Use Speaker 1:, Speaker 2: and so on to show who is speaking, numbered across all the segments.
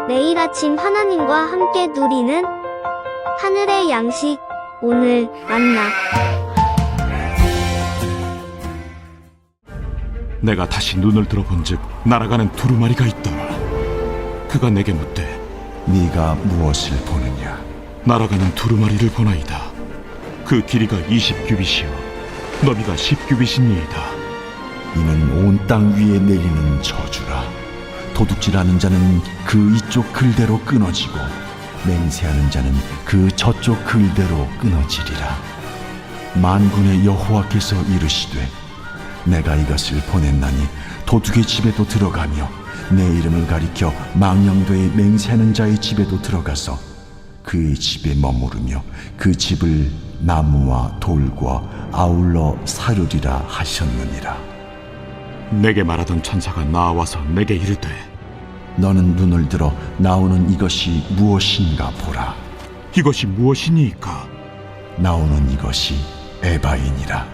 Speaker 1: 매일 아침 하나님과 함께 누리는 하늘의 양식, 오늘 만나.
Speaker 2: 내가 다시 눈을 들어본즉 날아가는 두루마리가 있더라. 그가 내게 묻되
Speaker 3: 네가 무엇을 보느냐?
Speaker 2: 날아가는 두루마리를 보나이다. 그 길이가 20규빗이요 너비가 10규빗이니이다.
Speaker 3: 이는 온 땅 위에 내리는 저주라. 도둑질하는 자는 그 이쪽 글대로 끊어지고 맹세하는 자는 그 저쪽 글대로 끊어지리라. 만군의 여호와께서 이르시되 내가 이것을 보냈나니 도둑의 집에도 들어가며 내 이름을 가리켜 망령되이 맹세하는 자의 집에도 들어가서 그의 집에 머무르며 그 집을 나무와 돌과 아울러 사르리라 하셨느니라.
Speaker 2: 내게 말하던 천사가 나와서 내게 이르되
Speaker 3: 너는 눈을 들어 나오는 이것이 무엇인가 보라.
Speaker 2: 이것이 무엇이니이까?
Speaker 3: 나오는 이것이 에바이니라.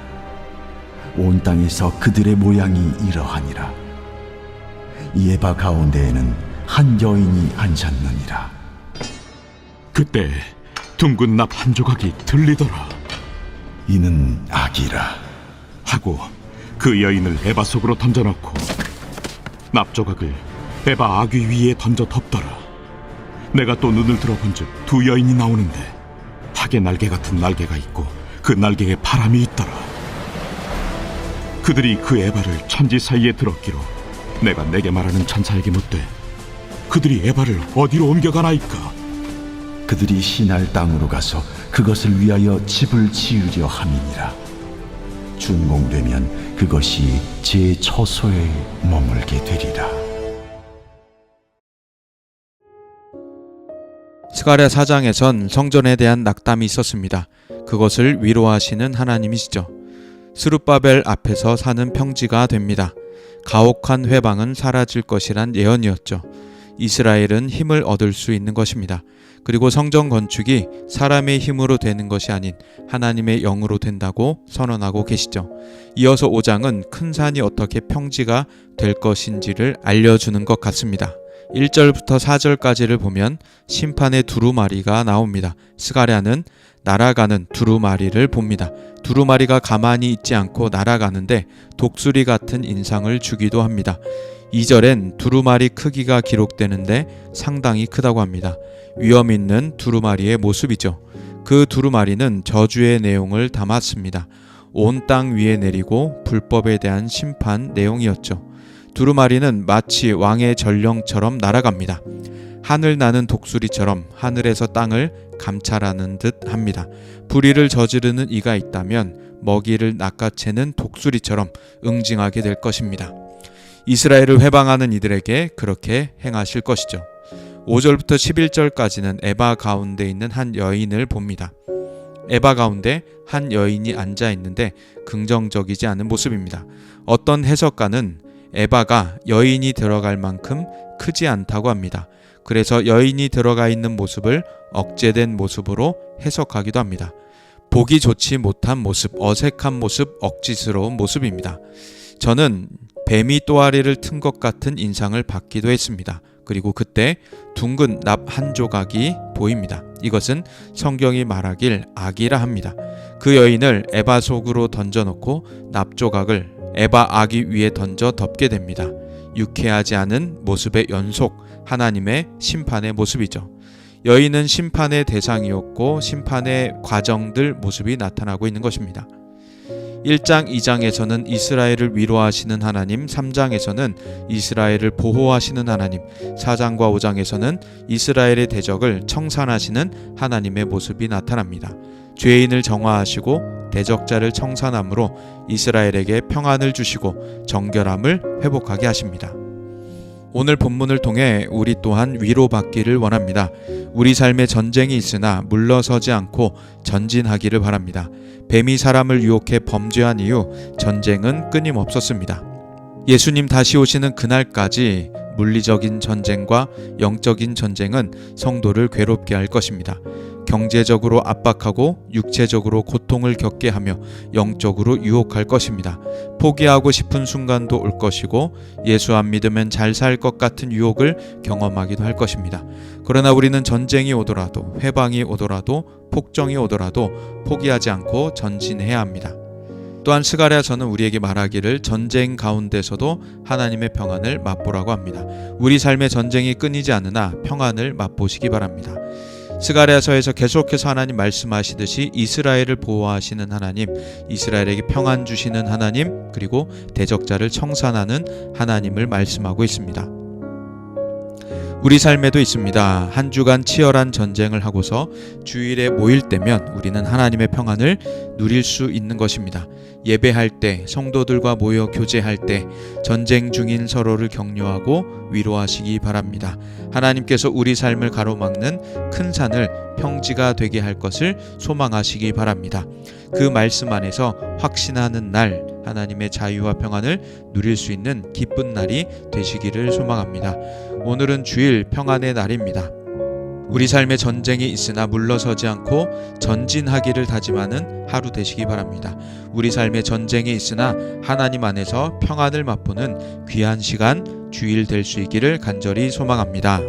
Speaker 3: 온 땅에서 그들의 모양이 이러하니라. 이 에바 가운데에는 한 여인이 앉았느니라.
Speaker 2: 그때 둥근 납 한 조각이 들리더라.
Speaker 3: 이는 악이라
Speaker 2: 하고 그 여인을 에바 속으로 던져넣고 납 조각을 에바 아귀 위에 던져 덮더라. 내가 또 눈을 들어본즉 두 여인이 나오는데 학의 날개 같은 날개가 있고 그 날개에 바람이 있더라. 그들이 그 에바를 천지 사이에 들었기로 내가 내게 말하는 천사에게 묻되 그들이 에바를 어디로 옮겨가나이까?
Speaker 3: 그들이 시날 땅으로 가서 그것을 위하여 집을 지으려 함이니라. 준공되면 그것이 제 처소에 머물게 되리라.
Speaker 4: 스가랴 4장에선 성전에 대한 낙담이 있었습니다. 그것을 위로하시는 하나님이시죠. 스룹바벨 앞에서 사는 평지가 됩니다. 가혹한 회방은 사라질 것이란 예언이었죠. 이스라엘은 힘을 얻을 수 있는 것입니다. 그리고 성전 건축이 사람의 힘으로 되는 것이 아닌 하나님의 영으로 된다고 선언하고 계시죠. 이어서 5장은 큰 산이 어떻게 평지가 될 것인지를 알려주는 것 같습니다. 1절부터 4절까지를 보면 심판의 두루마리가 나옵니다. 스가랴는 날아가는 두루마리를 봅니다. 두루마리가 가만히 있지 않고 날아가는데 독수리 같은 인상을 주기도 합니다. 2절엔 두루마리 크기가 기록되는데 상당히 크다고 합니다. 위험 있는 두루마리의 모습이죠. 그 두루마리는 저주의 내용을 담았습니다. 온 땅 위에 내리고 불법에 대한 심판 내용이었죠. 두루마리는 마치 왕의 전령처럼 날아갑니다. 하늘 나는 독수리처럼 하늘에서 땅을 감찰하는 듯 합니다. 불의를 저지르는 이가 있다면 먹이를 낚아채는 독수리처럼 응징하게 될 것입니다. 이스라엘을 회방하는 이들에게 그렇게 행하실 것이죠. 5절부터 11절까지는 에바 가운데 있는 한 여인을 봅니다. 에바 가운데 한 여인이 앉아 있는데 긍정적이지 않은 모습입니다. 어떤 해석가는 에바가 여인이 들어갈 만큼 크지 않다고 합니다. 그래서 여인이 들어가 있는 모습을 억제된 모습으로 해석하기도 합니다. 보기 좋지 못한 모습, 어색한 모습, 억지스러운 모습입니다. 저는 뱀이 또아리를 튼 것 같은 인상을 받기도 했습니다. 그리고 그때 둥근 납 한 조각이 보입니다. 이것은 성경이 말하길 악이라 합니다. 그 여인을 에바 속으로 던져놓고 납 조각을 에바 아기 위에 던져 덮게 됩니다. 유쾌하지 않은 모습의 연속, 하나님의 심판의 모습이죠. 여인은 심판의 대상이었고 심판의 과정들 모습이 나타나고 있는 것입니다. 1장, 2장에서는 이스라엘을 위로하시는 하나님, 3장에서는 이스라엘을 보호하시는 하나님, 4장과 5장에서는 이스라엘의 대적을 청산하시는 하나님의 모습이 나타납니다. 죄인을 정화하시고 대적자를 청산함으로 이스라엘에게 평안을 주시고 정결함을 회복하게 하십니다. 오늘 본문을 통해 우리 또한 위로받기를 원합니다. 우리 삶에 전쟁이 있으나 물러서지 않고 전진하기를 바랍니다. 뱀이 사람을 유혹해 범죄한 이후 전쟁은 끊임없었습니다. 예수님 다시 오시는 그날까지 물리적인 전쟁과 영적인 전쟁은 성도를 괴롭게 할 것입니다. 경제적으로 압박하고 육체적으로 고통을 겪게 하며 영적으로 유혹할 것입니다. 포기하고 싶은 순간도 올 것이고 예수 안 믿으면 잘 살 것 같은 유혹을 경험하기도 할 것입니다. 그러나 우리는 전쟁이 오더라도, 회방이 오더라도, 폭정이 오더라도 포기하지 않고 전진해야 합니다. 또한 스가랴서는 우리에게 말하기를 전쟁 가운데서도 하나님의 평안을 맛보라고 합니다. 우리 삶의 전쟁이 끊이지 않으나 평안을 맛보시기 바랍니다. 스가랴서에서 계속해서 하나님 말씀하시듯이 이스라엘을 보호하시는 하나님, 이스라엘에게 평안 주시는 하나님, 그리고 대적자를 청산하는 하나님을 말씀하고 있습니다. 우리 삶에도 있습니다. 한 주간 치열한 전쟁을 하고서 주일에 모일 때면 우리는 하나님의 평안을 누릴 수 있는 것입니다. 예배할 때, 성도들과 모여 교제할 때 전쟁 중인 서로를 격려하고 위로하시기 바랍니다. 하나님께서 우리 삶을 가로막는 큰 산을 평지가 되게 할 것을 소망하시기 바랍니다. 그 말씀 안에서 확신하는 날, 하나님의 자유와 평안을 누릴 수 있는 기쁜 날이 되시기를 소망합니다. 오늘은 주일 평안의 날입니다. 우리 삶에 전쟁이 있으나 물러서지 않고 전진하기를 다짐하는 하루 되시기 바랍니다. 우리 삶에 전쟁이 있으나 하나님 안에서 평안을 맛보는 귀한 시간, 주일 될 수 있기를 간절히 소망합니다.